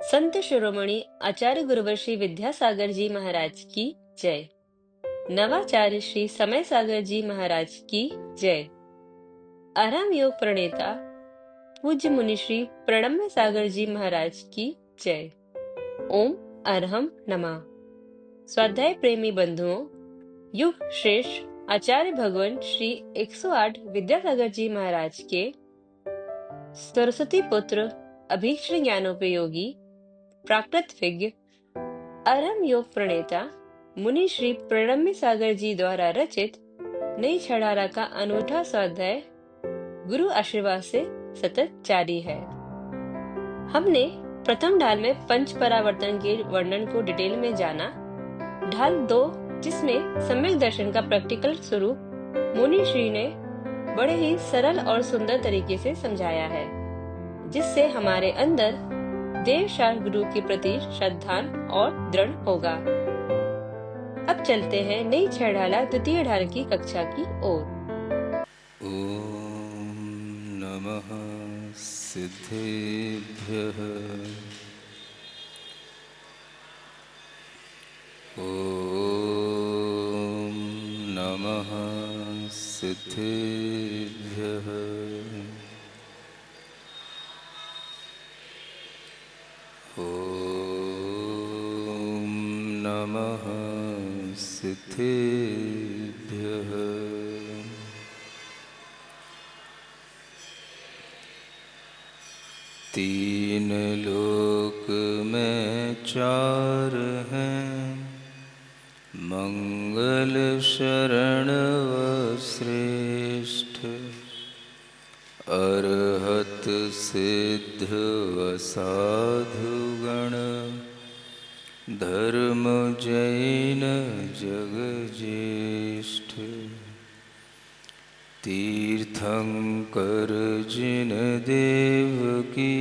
संत शिरोमणि आचार्य गुरुवर श्री विद्यासागर जी महाराज की जय। नवाचार्य श्री समय सागर जी महाराज की जय। आराम योग प्रणेता पूज्य मुनि श्री प्रणम्य सागर जी महाराज की जय। ओम अरहम नमः। स्वाध्याय प्रेमी बंधुओं, युग श्रेष्ठ आचार्य भगवान श्री 108 विद्यासागर जी महाराज के सरस्वती पुत्र अभीष्ट ज्ञानोपयोगी प्राकृत विज्ञ अरहम योग प्रणेता मुनि श्री प्रणम्य सागर जी द्वारा रचित नई छड़ारा का अनूठा स्वाध्याय गुरु आशीर्वाद से सतत जारी है। हमने प्रथम ढाल में पंच परावर्तन के वर्णन को डिटेल में जाना। ढाल 2, जिसमें सम्यक दर्शन का प्रैक्टिकल स्वरूप मुनि श्री ने बड़े ही सरल और सुंदर तरीके से समझाया है, जिससे हमारे अंदर देव शास्त्र गुरु के प्रति श्रद्धा और दृढ़ होगा। अब चलते हैं नई छड़ाला द्वितीय ढाल की कक्षा की ओर। ओम नमः सिद्धेभ्यः। ओम नमः सिद्धेभ्यः। ओम नमः सिद्धेभ्यः। तीन लोक में चार हैं, मंगल शरण व श्रेष्ठ। अरहत सिद्ध व साधुगण, धर्म जैन जग ज्येष्ठ। तीर्थंकर जिन देव की,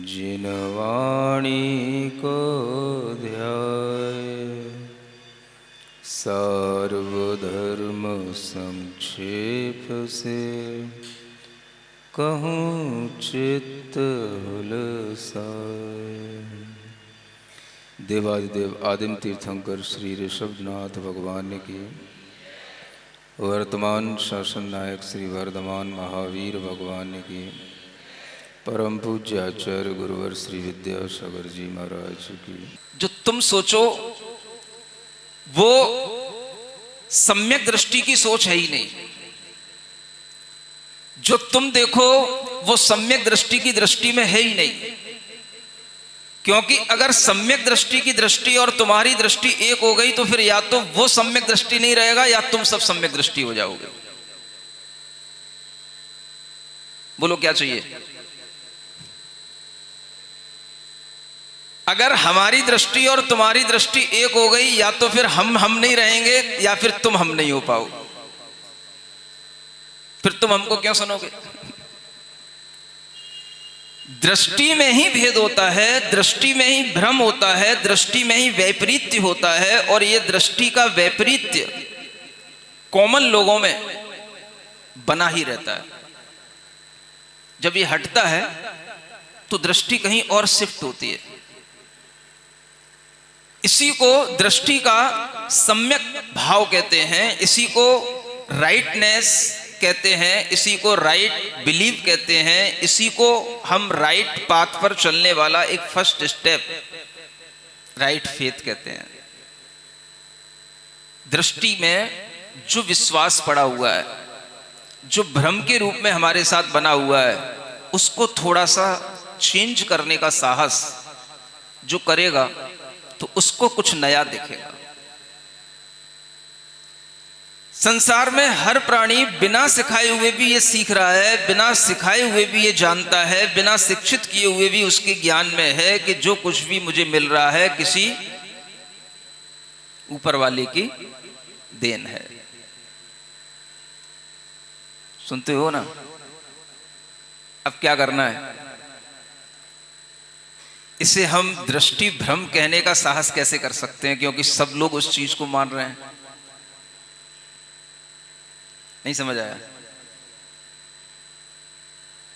जिन वाणी को ध्याय। सार्वधर्म संक्षेप से, कहूँ चित्त हुलसाय। देवादिदेव आदिम तीर्थंकर श्री ऋषभनाथ भगवान की, वर्तमान शासन नायक श्री वर्धमान महावीर भगवान की, परम पूज्य आचार्य गुरुवर श्री विद्यासागर जी महाराज की। जो तुम सोचो वो सम्यक दृष्टि की सोच है ही नहीं। जो तुम देखो वो सम्यक दृष्टि की दृष्टि में है ही नहीं। क्योंकि अगर सम्यक दृष्टि की दृष्टि और तुम्हारी दृष्टि एक हो गई तो फिर या तो वो सम्यक दृष्टि नहीं रहेगा या तुम सब सम्यक दृष्टि हो जाओगे। बोलो क्या चाहिए? अगर हमारी दृष्टि और तुम्हारी दृष्टि एक हो गई या तो फिर हम नहीं रहेंगे या फिर तुम हम नहीं हो पाओ। फिर तुम हमको क्यों सुनोगे? दृष्टि में ही भेद होता है, दृष्टि में ही भ्रम होता है, दृष्टि में ही वैपरीत्य होता है। और ये दृष्टि का वैपरीत्य कॉमन लोगों में बना ही रहता है। जब ये हटता है तो दृष्टि कहीं और शिफ्ट होती है। इसी को दृष्टि का सम्यक भाव कहते हैं, इसी को राइटनेस कहते हैं, इसी को राइट बिलीव कहते हैं, इसी को हम राइट पाथ पर चलने वाला एक फर्स्ट स्टेप राइट फेथ कहते हैं। दृष्टि में जो विश्वास पड़ा हुआ है, जो भ्रम के रूप में हमारे साथ बना हुआ है, उसको थोड़ा सा चेंज करने का साहस जो करेगा तो उसको कुछ नया दिखेगा। संसार में हर प्राणी बिना सिखाए हुए भी ये सीख रहा है, बिना सिखाए हुए भी ये जानता है, बिना शिक्षित किए हुए भी उसके ज्ञान में है कि जो कुछ भी मुझे मिल रहा है किसी ऊपर वाले की देन है। सुनते हो ना? अब क्या करना है? इसे हम दृष्टि भ्रम कहने का साहस कैसे कर सकते हैं? क्योंकि सब लोग उस चीज को मान रहे हैं। नहीं समझ आया?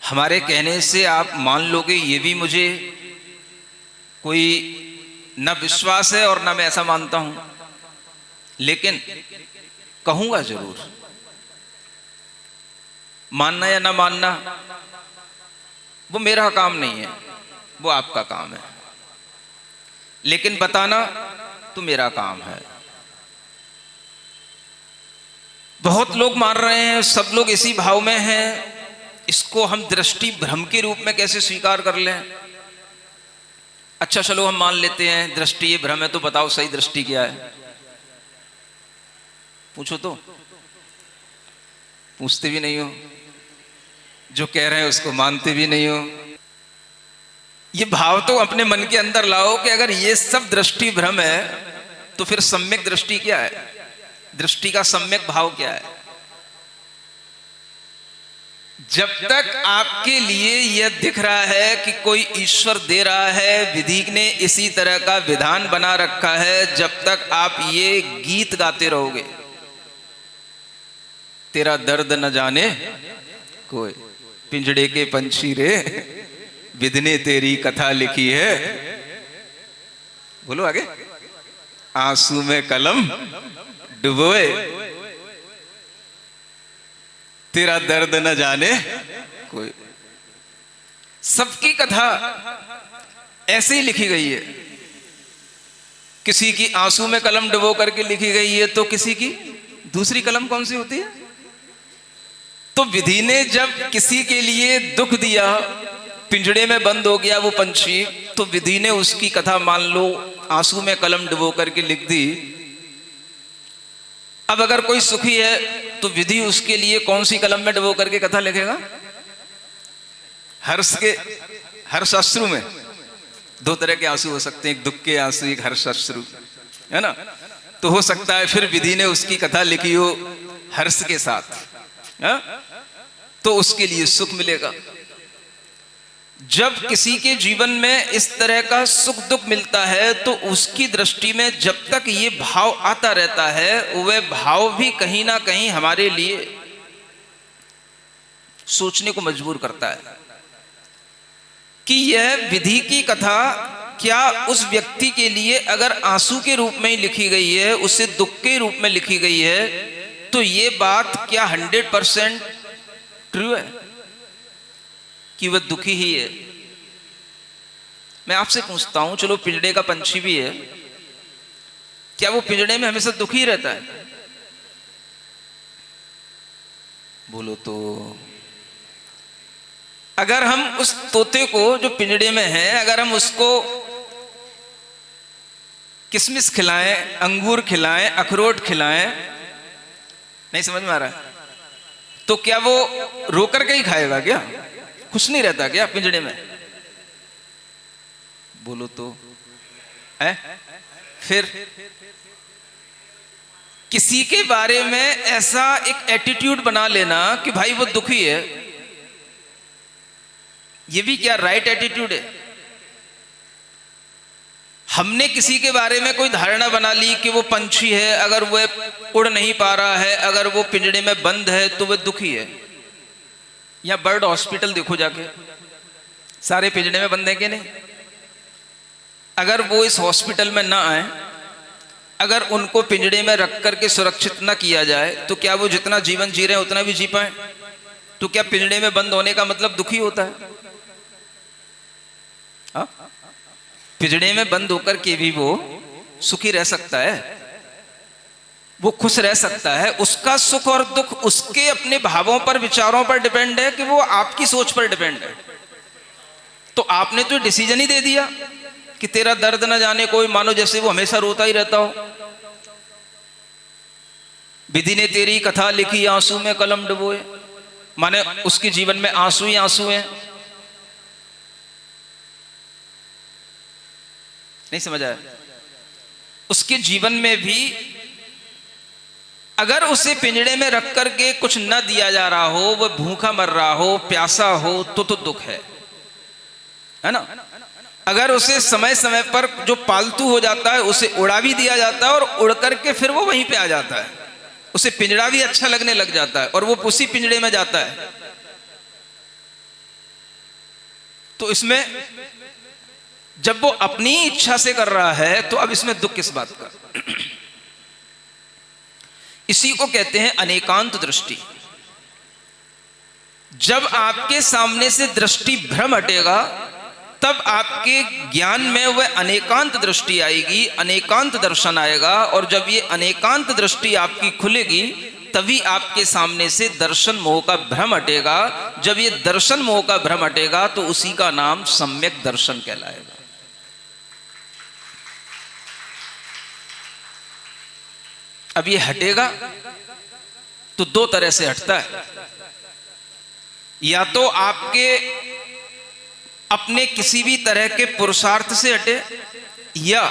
हमारे कहने से आप मान लोगे ये भी मुझे कोई न विश्वास है और न मैं ऐसा मानता हूं, लेकिन कहूंगा जरूर। मानना या ना मानना वो मेरा काम नहीं है, वो आपका काम है, लेकिन बताना तो मेरा काम है। बहुत लोग मान रहे हैं, सब लोग इसी भाव में हैं, इसको हम दृष्टि भ्रम के रूप में कैसे स्वीकार कर लें। अच्छा चलो हम मान लेते हैं दृष्टि ये भ्रम है, तो बताओ सही दृष्टि क्या है? पूछो तो, पूछते भी नहीं हो, जो कह रहे हैं उसको मानते भी नहीं हो। ये भाव तो अपने मन के अंदर लाओ कि अगर ये सब दृष्टि भ्रम है तो फिर सम्यक दृष्टि क्या है, दृष्टि का सम्यक भाव क्या है। जब तक आपके लिए यह दिख रहा है कि कोई ईश्वर दे रहा है, विधि ने इसी तरह का विधान बना रखा है, जब तक आप ये गीत गाते रहोगे, तेरा दर्द न जाने कोई, पिंजड़े के पंछी रे विधि ने तेरी कथा लिखी है। बोलो आगे। आंसू में कलम डुबोए, तेरा दर्द न जाने कोई। सबकी कथा ऐसे ही लिखी गई है, किसी की आंसू में कलम डुबो करके लिखी गई है, तो किसी की दूसरी कलम कौन सी होती है। तो विधि ने जब किसी के लिए दुख दिया, पिंजड़े में बंद हो गया वो पंछी, तो विधि ने उसकी कथा मान लो आंसू में कलम डुबो करके लिख दी। अब अगर कोई सुखी है तो विधि उसके लिए कौन सी कलम में डुबो करके कथा लिखेगा? हर्षाश्रु में। दो तरह के आंसू हो सकते हैं, एक दुख के आंसू, एक हर्षाश्रु, है ना। तो हो सकता है फिर विधि ने उसकी कथा लिखी हो हर्ष के साथ, है? तो उसके लिए सुख मिलेगा। जब किसी के जीवन में इस तरह का सुख दुख मिलता है तो उसकी दृष्टि में जब तक ये भाव आता रहता है, वह भाव भी कहीं ना कहीं हमारे लिए सोचने को मजबूर करता है कि यह विधि की कथा क्या उस व्यक्ति के लिए अगर आंसू के रूप में ही लिखी गई है, उसे दुख के रूप में लिखी गई है, तो ये बात क्या 100% ट्रू है कि वह दुखी ही है? मैं आपसे पूछता हूं, चलो पिंजड़े का पंछी भी है, क्या वो पिंजड़े में हमेशा दुखी रहता है? बोलो तो। अगर हम उस तोते को जो पिंजड़े में है, अगर हम उसको किशमिश खिलाएं, अंगूर खिलाएं, अखरोट खिलाएं, नहीं समझ में आ रहा है, तो क्या वो रो करके ही खाएगा क्या? खुश नहीं रहता क्या पिंजड़े में? बोलो तो है। फिर किसी के बारे में ऐसा एक एटीट्यूड बना लेना कि भाई वो दुखी है, ये भी क्या राइट एटीट्यूड है? हमने किसी के बारे में कोई धारणा बना ली कि वो पंछी है, अगर वह उड़ नहीं पा रहा है, अगर वो पिंजड़े में बंद है तो वह दुखी है। या बर्ड हॉस्पिटल देखो जाके, सारे पिंजड़े में बंद है कि नहीं? अगर वो इस हॉस्पिटल में ना आए, अगर उनको पिंजड़े में रख करके सुरक्षित ना किया जाए, तो क्या वो जितना जीवन जी रहे हैं उतना भी जी पाए? तो क्या पिंजड़े में बंद होने का मतलब दुखी होता है? हा? पिंजड़े में बंद होकर के भी वो सुखी रह सकता है, वो खुश रह सकता है। उसका सुख और दुख उसके अपने भावों पर, विचारों पर डिपेंड है कि वो आपकी सोच पर डिपेंड है। तो आपने तो डिसीजन ही दे दिया कि तेरा दर्द न जाने कोई, मानो जैसे वो हमेशा रोता ही रहता हो। विधि ने तेरी कथा लिखी आंसू में कलम डुबोए, माने उसके जीवन में आंसू ही आंसू हैं। नहीं समझ आया? उसके जीवन में भी अगर उसे पिंजड़े में रख करके कुछ न दिया जा रहा हो, वह भूखा मर रहा हो, प्यासा हो, तो दुख है ना। अगर उसे समय समय पर जो पालतू हो जाता है उसे उड़ा भी दिया जाता है और उड़ करके फिर वो वहीं पे आ जाता है, उसे पिंजड़ा भी अच्छा लगने लग जाता है और वो उसी पिंजड़े में जाता है। तो इसमें जब वो अपनी इच्छा से कर रहा है तो अब इसमें दुख किस बात का? इसी को कहते हैं अनेकांत दृष्टि। जब आपके सामने से दृष्टि भ्रम हटेगा तब आपके ज्ञान में वह अनेकांत दृष्टि आएगी, अनेकांत दर्शन आएगा। और जब ये अनेकांत दृष्टि आपकी खुलेगी तभी आपके सामने से दर्शन मोह का भ्रम हटेगा। जब ये दर्शन मोह का भ्रम हटेगा तो उसी का नाम सम्यक दर्शन कहलाएगा। अब ये हटेगा तो दो तरह से हटता है। या तो आपके अपने किसी भी तरह के पुरुषार्थ से हटे, या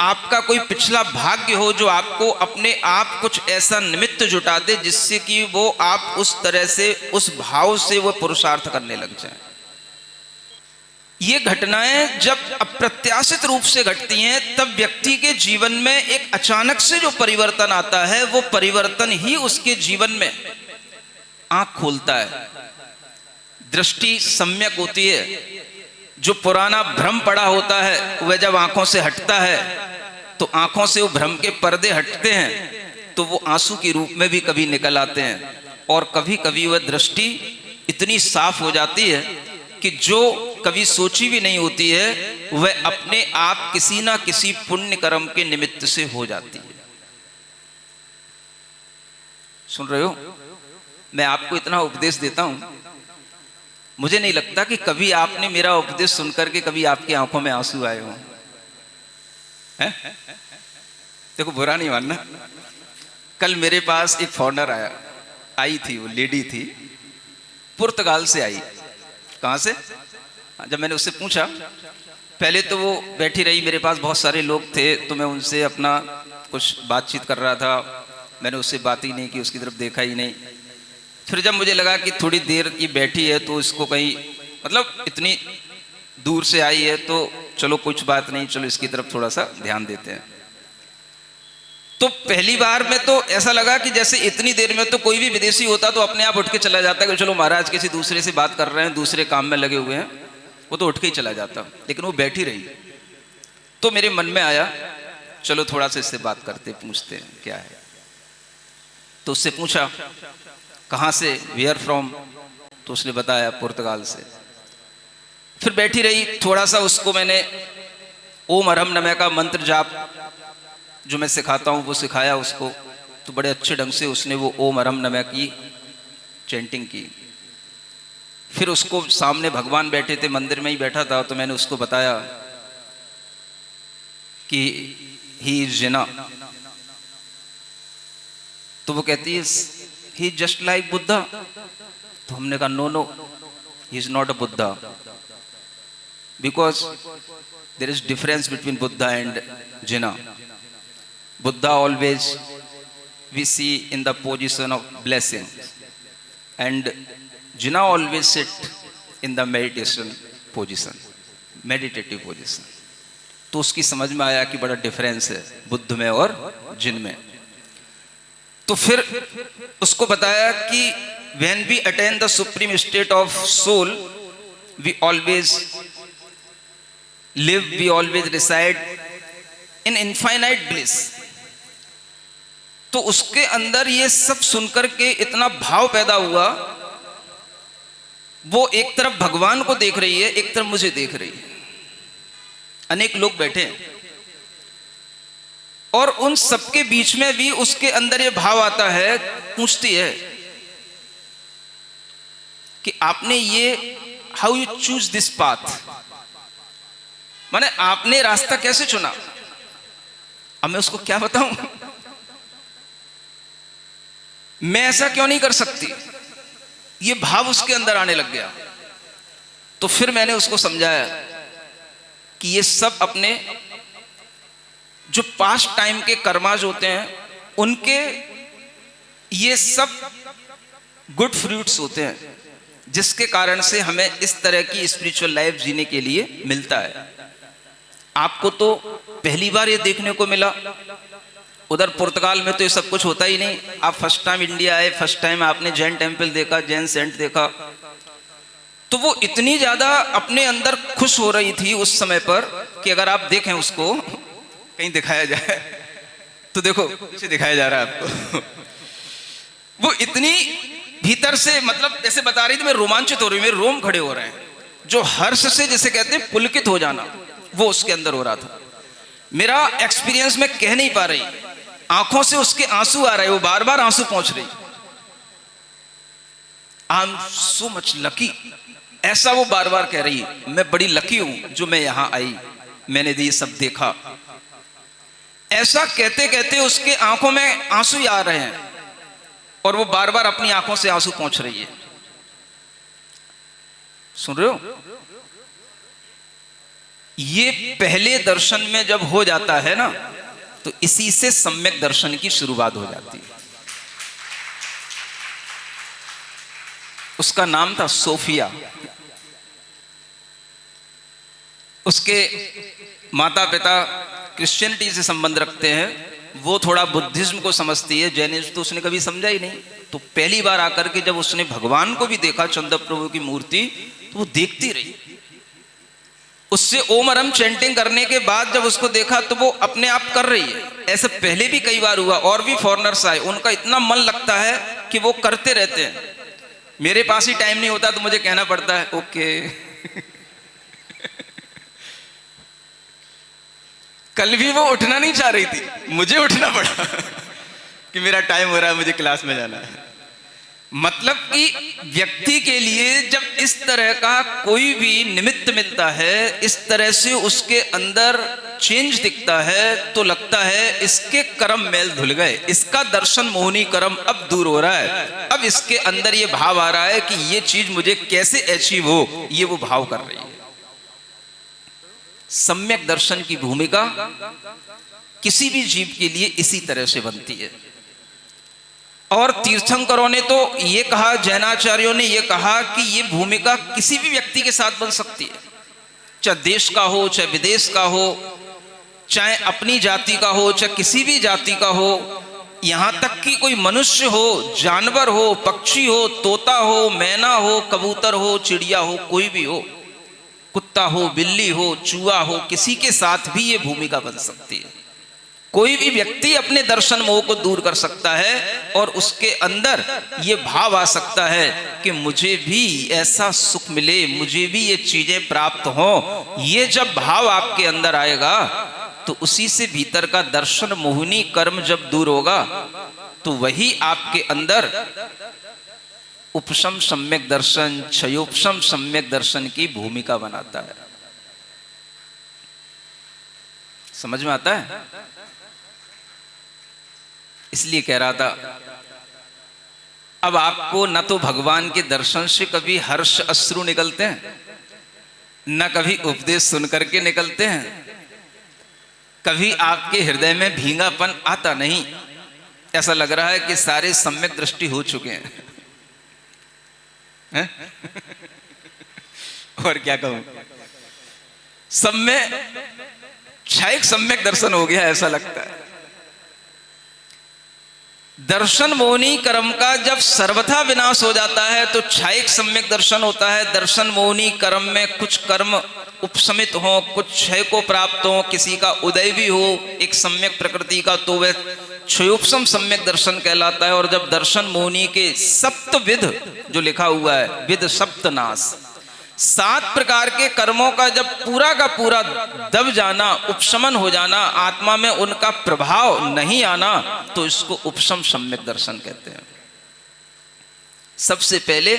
आपका कोई पिछला भाग्य हो जो आपको अपने आप कुछ ऐसा निमित्त जुटा दे जिससे कि वो आप उस तरह से, उस भाव से वो पुरुषार्थ करने लग जाए। ये घटनाएं जब अप्रत्याशित रूप से घटती हैं तब व्यक्ति के जीवन में एक अचानक से जो परिवर्तन आता है वो परिवर्तन ही उसके जीवन में आंख खोलता है। दृष्टि सम्यक होती है। जो पुराना भ्रम पड़ा होता है वह जब आंखों से हटता है तो आंखों से वो भ्रम के पर्दे हटते हैं तो वो आंसू के रूप में भी कभी निकल आते हैं। और कभी कभी वह दृष्टि इतनी साफ हो जाती है कि जो कभी सोची भी नहीं होती है वह अपने आप किसी ना किसी पुण्य कर्म के निमित्त से हो जाती है। सुन रहे हो? मैं आपको इतना उपदेश देता हूं, मुझे नहीं लगता कि कभी आपने मेरा उपदेश सुनकर के कभी आपकी आंखों में आंसू आए हों। देखो, बुरा नहीं मानना। कल मेरे पास एक फॉरेनर आई थी, वो लेडी थी, पुर्तगाल से आई। कहाँ से? जब मैंने उससे पूछा, पहले तो वो बैठी रही, मेरे पास बहुत सारे लोग थे तो मैं उनसे अपना कुछ बातचीत कर रहा था। मैंने उससे बात ही नहीं की, उसकी तरफ देखा ही नहीं। फिर जब मुझे लगा कि थोड़ी देर ये बैठी है तो इसको कहीं, मतलब इतनी दूर से आई है तो चलो कुछ बात नहीं, चलो इसकी तरफ थोड़ा सा ध्यान देते हैं। तो पहली बार में तो ऐसा लगा कि जैसे इतनी देर में तो कोई भी विदेशी होता तो अपने आप उठ के चला जाता कि चलो महाराज किसी दूसरे से बात कर रहे हैं, दूसरे काम में लगे हुए हैं, वो तो उठ के ही चला जाता। लेकिन वो बैठी रही तो मेरे मन में आया चलो थोड़ा सा इससे बात करते, पूछते हैं क्या है। तो उससे पूछा कहाँ से, वेयर फ्रॉम, तो उसने बताया पुर्तगाल से। फिर बैठी रही, थोड़ा सा उसको मैंने ओम अरहम नमः का मंत्र जाप जो मैं सिखाता हूँ वो सिखाया उसको। तो बड़े अच्छे ढंग से उसने वो ओम अरहम नमः की चैंटिंग की। फिर उसको सामने भगवान बैठे थे, मंदिर में ही बैठा था, तो मैंने उसको बताया कि ही इज जिना। तो वो कहती है ही जस्ट लाइक बुद्धा। तो हमने कहा no no, he is not a Buddha, because there is difference between Buddha and Jinnah. Buddha always we see in the position of blessing, and Jinnah always sit in the meditation position, meditative position. तो उसकी समझ में आया कि बड़ा difference है बुद्ध में और जिन में। तो फिर उसको बताया कि when we attain the supreme state of soul, we always live, we always reside in infinite bliss। तो उसके अंदर ये सब सुनकर के इतना भाव पैदा हुआ, वो एक तरफ भगवान को देख रही है, एक तरफ मुझे देख रही है। अनेक लोग बैठे हैं और उन सबके बीच में भी उसके अंदर ये भाव आता है, पूछती है कि आपने ये how you choose this path, माने आपने रास्ता कैसे चुना। अब मैं उसको क्या बताऊं, मैं ऐसा क्यों नहीं कर सकती, ये भाव उसके अंदर आने लग गया। तो फिर मैंने उसको समझाया कि ये सब अपने जो पास्ट टाइम के कर्माज होते हैं उनके ये सब गुड फ्रूट्स होते हैं, जिसके कारण से हमें इस तरह की स्पिरिचुअल लाइफ जीने के लिए मिलता है। आपको तो पहली बार ये देखने को मिला, उधर पुर्तगाल में तो ये सब कुछ होता ही नहीं। आप फर्स्ट टाइम इंडिया आए, फर्स्ट टाइम आपने जैन टेम्पल देखा, जैन सेंट देखा, तो वो इतनी ज्यादा अपने अंदर खुश हो रही थी उस समय पर कि अगर आप देखें उसको, कहीं दिखाया जाए तो देखो इसे दिखाया जा रहा है आपको। वो इतनी भीतर से, मतलब जैसे बता रही थी, मैं रोमांचित हो रही हूँ, मेरे रोम खड़े हो रहे हैं, जो हर्ष से जिसे कहते हैं पुलकित हो जाना, वो उसके अंदर हो रहा था। मेरा एक्सपीरियंस में कह नहीं पा रही, आंखों से उसके आंसू आ रहे, वो बार बार आंसू पहुंच रही। I am so much lucky, ऐसा वो बार बार कह रही, मैं बड़ी लकी हूं जो मैं यहां आई, मैंने ये सब देखा। ऐसा कहते कहते उसके आंखों में आंसू ही आ रहे हैं और वो बार बार अपनी आंखों से आंसू पहुंच रही है। सुन रहे हो? ये पहले दर्शन में जब हो जाता है ना, तो इसी से सम्यक दर्शन की शुरुआत हो जाती है। उसका नाम था सोफिया। उसके माता पिता क्रिश्चियनिटी से संबंध रखते हैं, वो थोड़ा बुद्धिज्म को समझती है, जैनिज्म तो उसने कभी समझा ही नहीं। तो पहली बार आकर के जब उसने भगवान को भी देखा, चंद्र प्रभु की मूर्ति, तो वो देखती रही। उससे ओम अरम चैंटिंग करने के बाद जब उसको देखा तो वो अपने आप कर रही है। ऐसे पहले भी कई बार हुआ, और भी फॉरेनर्स आए, उनका इतना मन लगता है कि वो करते रहते हैं। मेरे पास ही टाइम नहीं होता तो मुझे कहना पड़ता है ओके। कल भी वो उठना नहीं चाह रही थी, मुझे उठना पड़ा कि मेरा टाइम हो रहा है, मुझे क्लास में जाना है। मतलब कि व्यक्ति के लिए जब इस तरह का कोई भी निमित्त मिलता है, इस तरह से उसके अंदर चेंज दिखता है, तो लगता है इसके कर्म मेल धुल गए, इसका दर्शन मोहनी कर्म अब दूर हो रहा है। अब इसके अंदर ये भाव आ रहा है कि ये चीज मुझे कैसे अचीव हो, ये वो भाव कर रही है। सम्यक दर्शन की भूमिका किसी भी जीव के लिए इसी तरह से बनती है। और तीर्थंकरों ने तो ये कहा, जैनाचार्यों ने ये कहा कि ये भूमिका किसी भी व्यक्ति के साथ बन सकती है, चाहे देश का हो, चाहे विदेश का हो, चाहे अपनी जाति का हो, चाहे किसी भी जाति का हो, यहां तक कि कोई मनुष्य हो, जानवर हो, पक्षी हो, तोता हो, मैना हो, कबूतर हो, चिड़िया हो, कोई भी हो, कुत्ता हो, बिल्ली हो, चूहा हो, किसी के साथ भी ये भूमिका बन सकती है। कोई भी व्यक्ति अपने दर्शन मोह को दूर कर सकता है और उसके अंदर ये भाव आ सकता है कि मुझे भी ऐसा सुख मिले, मुझे भी ये चीजें प्राप्त हों। ये जब भाव आपके अंदर आएगा तो उसी से भीतर का दर्शन मोहिनी कर्म जब दूर होगा तो वही आपके अंदर उपशम सम्यक दर्शन, क्षयोपशम सम्यक दर्शन की भूमिका बनाता है। समझ में आता है? इसलिए कह रहा था, अब आपको न तो भगवान के दर्शन से कभी हर्ष अश्रु निकलते हैं, न कभी उपदेश सुनकर के निकलते हैं, कभी आपके हृदय में भींगापन आता नहीं। ऐसा लग रहा है कि सारे सम्यक दृष्टि हो चुके हैं। और क्या कहूं, सब में क्षयिक सम्यक दर्शन हो गया, ऐसा लगता है। दर्शन मोहनी कर्म का जब सर्वथा विनाश हो जाता है तो क्षयिक सम्यक दर्शन होता है। दर्शन मोहनी कर्म में कुछ कर्म उपशमित हो, कुछ क्षय को प्राप्त हो, किसी का उदय भी हो एक सम्यक प्रकृति का, तो वह क्षयोपशम सम्यक दर्शन कहलाता है। और जब दर्शन मोहनी के सप्तविध जो लिखा हुआ है, विध सप्तनाश, 7 प्रकार के कर्मों का जब पूरा का पूरा दब जाना, उपशमन हो जाना, आत्मा में उनका प्रभाव नहीं आना, तो इसको उपशम सम्यक दर्शन कहते हैं। सबसे पहले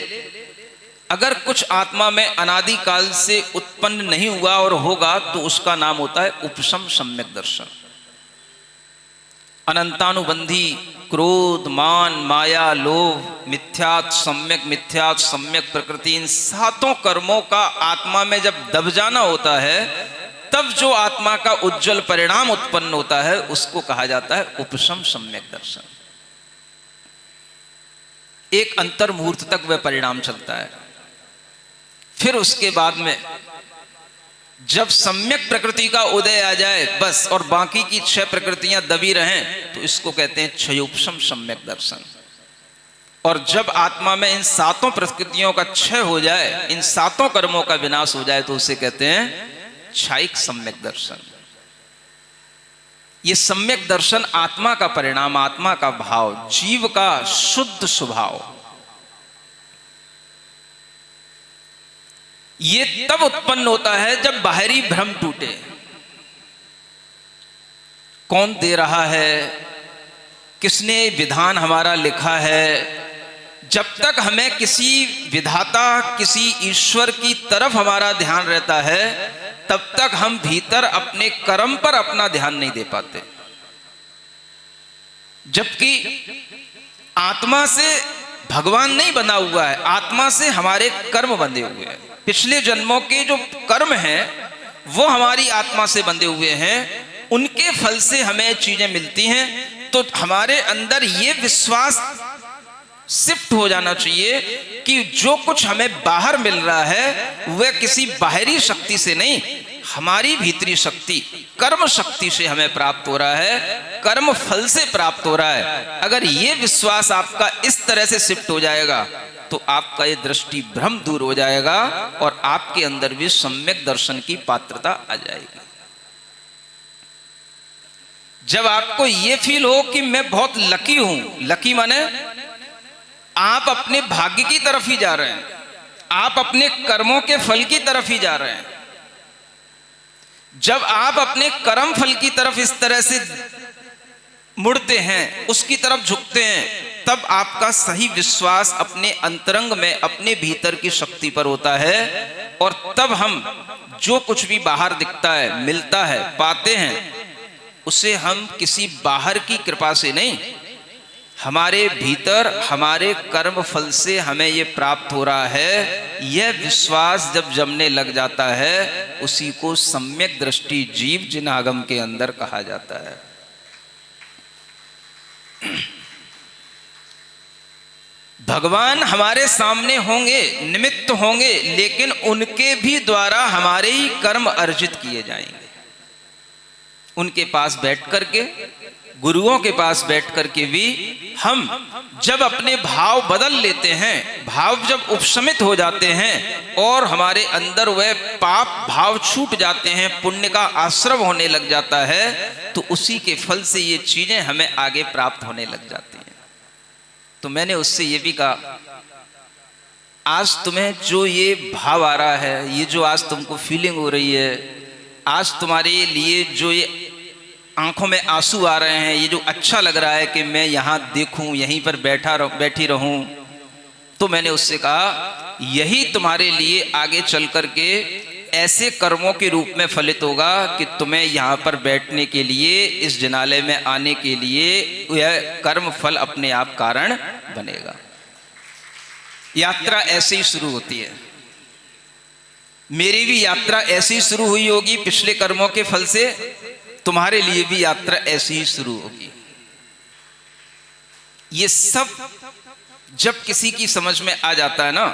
अगर कुछ आत्मा में अनादि काल से उत्पन्न नहीं हुआ और होगा तो उसका नाम होता है उपशम सम्यक दर्शन। अनंतानुबंधी क्रोध, मान, माया, लोभ, मिथ्यात्, सम्यक प्रकृति, इन 7 कर्मों का आत्मा में जब दब जाना होता है, तब जो आत्मा का उज्जवल परिणाम उत्पन्न होता है उसको कहा जाता है उपशम सम्यक दर्शन। एक अंतर मुहूर्त तक वह परिणाम चलता है, फिर उसके बाद में जब सम्यक प्रकृति का उदय आ जाए बस, और बाकी की 6 प्रकृतियां दबी रहें, तो इसको कहते हैं क्षयोपशम सम्यक दर्शन। और जब आत्मा में इन सातों प्रकृतियों का क्षय हो जाए, इन सातों कर्मों का विनाश हो जाए, तो उसे कहते हैं क्षायिक सम्यक दर्शन। ये सम्यक दर्शन आत्मा का परिणाम, आत्मा का भाव, जीव का शुद्ध स्वभाव, ये तब उत्पन्न होता है जब बाहरी भ्रम टूटे। कौन दे रहा है, किसने विधान हमारा लिखा है, जब तक हमें किसी विधाता, किसी ईश्वर की तरफ हमारा ध्यान रहता है, तब तक हम भीतर अपने कर्म पर अपना ध्यान नहीं दे पाते। जबकि आत्मा से भगवान नहीं बना हुआ है, आत्मा से हमारे कर्म बंधे हुए हैं। पिछले जन्मों के जो कर्म हैं वो हमारी आत्मा से बंधे हुए हैं, उनके फल से हमें चीजें मिलती हैं। तो हमारे अंदर ये विश्वास शिफ्ट हो जाना चाहिए कि जो कुछ हमें बाहर मिल रहा है वह किसी बाहरी शक्ति से नहीं, हमारी भीतरी शक्ति, कर्म शक्ति से हमें प्राप्त हो रहा है, कर्म फल से प्राप्त हो रहा है। अगर ये विश्वास आपका इस तरह से शिफ्ट हो जाएगा तो आपका ये दृष्टि भ्रम दूर हो जाएगा और आपके अंदर भी सम्यक दर्शन की पात्रता आ जाएगी। जब आपको ये फील हो कि मैं बहुत लकी हूं, लकी माने आप अपने भाग्य की तरफ ही जा रहे हैं, आप अपने कर्मों के फल की तरफ ही जा रहे हैं। जब आप अपने कर्म फल की तरफ इस तरह से मुड़ते हैं, उसकी तरफ झुकते हैं, तब आपका सही विश्वास अपने अंतरंग में, अपने भीतर की शक्ति पर होता है। और तब हम जो कुछ भी बाहर दिखता है, मिलता है, पाते हैं, उसे हम किसी बाहर की कृपा से नहीं, हमारे भीतर हमारे कर्म फल से हमें ये प्राप्त हो रहा है। यह विश्वास जब जमने लग जाता है, उसी को सम्यक दृष्टि जीव जिनागम के अंदर कहा जाता है। भगवान हमारे सामने होंगे, निमित्त होंगे, लेकिन उनके भी द्वारा हमारे ही कर्म अर्जित किए जाएंगे। उनके पास बैठ करके, गुरुओं के पास बैठ करके भी हम जब अपने भाव बदल लेते हैं, भाव जब उपशमित हो जाते हैं और हमारे अंदर वह पाप भाव छूट जाते हैं, पुण्य का आश्रव होने लग जाता है, तो उसी के फल से ये चीजें हमें आगे प्राप्त होने लग जाती हैं। तो मैंने उससे ये भी कहा, आज तुम्हें जो ये भाव आ रहा है, ये जो आज तुमको फीलिंग हो रही है, आज तुम्हारे लिए जो ये आंखों में आंसू आ रहे हैं, ये जो अच्छा लग रहा है कि मैं यहाँ देखूं, यहीं पर बैठी रहूं, तो मैंने उससे कहा यही तुम्हारे लिए आगे चल करके ऐसे कर्मों के रूप में फलित होगा कि तुम्हें यहाँ पर बैठने के लिए, इस जिनालय में आने के लिए यह कर्म फल अपने आप कारण बनेगा। यात्रा ऐसे ही शुरू होती है। मेरी भी यात्रा ऐसी शुरू हुई होगी पिछले कर्मों के फल से, तुम्हारे लिए भी यात्रा ऐसी ही शुरू होगी। ये सब जब किसी की समझ में आ जाता है ना,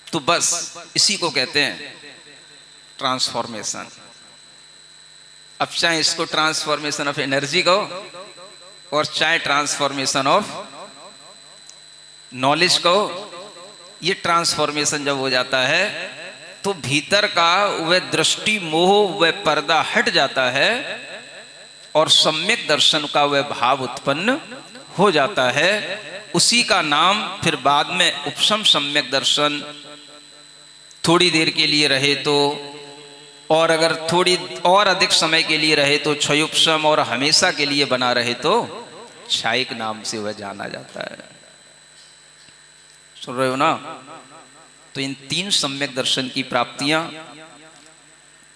तो बस इसी को कहते हैं ट्रांसफॉर्मेशन। अब चाहे इसको ट्रांसफॉर्मेशन ऑफ एनर्जी कहो और चाहे ट्रांसफॉर्मेशन ऑफ नॉलेज कहो, ये ट्रांसफॉर्मेशन जब हो जाता है तो भीतर का वह दृष्टि मोह, वह पर्दा हट जाता है और सम्यक दर्शन का वह भाव उत्पन्न हो जाता है। उसी का नाम फिर बाद में उपशम सम्यक दर्शन, थोड़ी देर के लिए रहे तो, और अगर थोड़ी और अधिक समय के लिए रहे तो क्षयोपशम, और हमेशा के लिए बना रहे तो क्षायिक नाम से वह जाना जाता है। सुन रहे हो ना? तो इन तीन सम्यक दर्शन की प्राप्तियां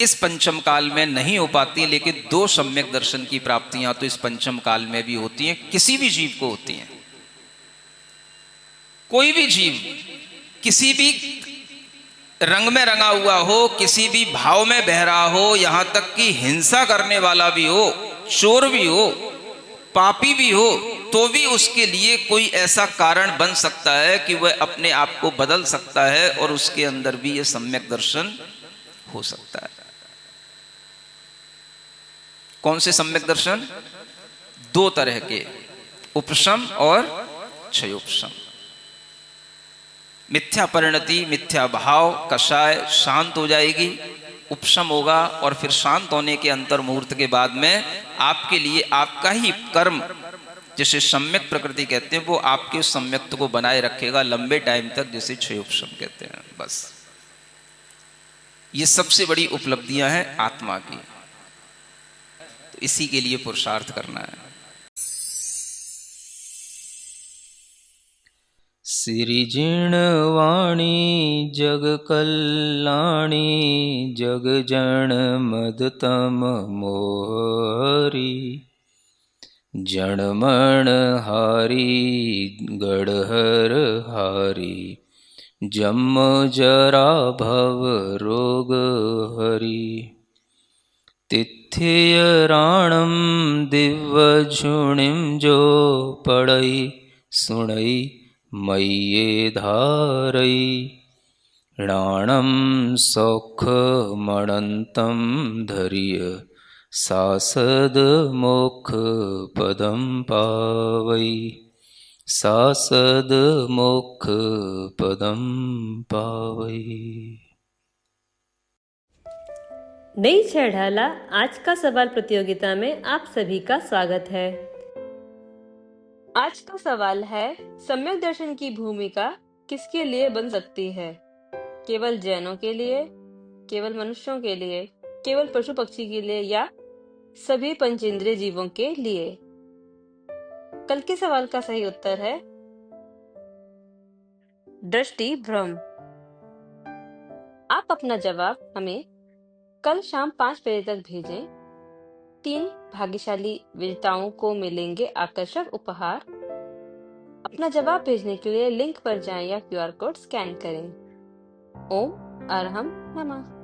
इस पंचम काल में नहीं हो पाती, लेकिन दो सम्यक दर्शन की प्राप्तियां तो इस पंचम काल में भी होती हैं, किसी भी जीव को होती हैं। कोई भी जीव किसी भी रंग में रंगा हुआ हो, किसी भी भाव में बह रहा हो, यहां तक कि हिंसा करने वाला भी हो, चोर भी हो, पापी भी हो, तो भी उसके लिए कोई ऐसा कारण बन सकता है कि वह अपने आप को बदल सकता है और उसके अंदर भी यह सम्यक दर्शन हो सकता है। कौन से सम्यक दर्शन? दो तरह के, उपशम और क्षयोपशम। मिथ्या परिणति, मिथ्या भाव, कषाय शांत हो जाएगी, उपशम होगा, और फिर शांत होने के अंतर मुहूर्त के बाद में आपके लिए आपका ही कर्म, जिसे सम्यक प्रकृति कहते हैं, वो आपके उस सम्यक्त्व को बनाए रखेगा लंबे टाइम तक, जिसे क्षयोपशम कहते हैं। बस ये सबसे बड़ी उपलब्धियां हैं आत्मा की, तो इसी के लिए पुरुषार्थ करना है। सिरिजिणवाणी जग कल्याणी जग जन मदतम मोहरी जणमण हारी गढ़हर हारी जम जरा भव रोग हरि तिथ्य राणम दिव्य झुणिम जो पड़ई सुणई मय्ये धारई राणम सौख मणंतम धैर्य सासद मोक्ष पदम पावई सासद मोक्ष पदम पावई। नई छह ढाला आज का सवाल प्रतियोगिता में आप सभी का स्वागत है। आज का सवाल है, सम्यक दर्शन की भूमिका किसके लिए बन सकती है? केवल जैनों के लिए, केवल मनुष्यों के लिए, केवल पशु पक्षी के लिए, या सभी पंचेंद्रिय जीवों के लिए? कल के सवाल का सही उत्तर है दृष्टि भ्रम। आप अपना जवाब हमें कल शाम 5 बजे तक भेजें। 3 भाग्यशाली विजेताओं को मिलेंगे आकर्षक उपहार। अपना जवाब भेजने के लिए लिंक पर जाएं या QR कोड स्कैन करें। ओम अरहम नमः।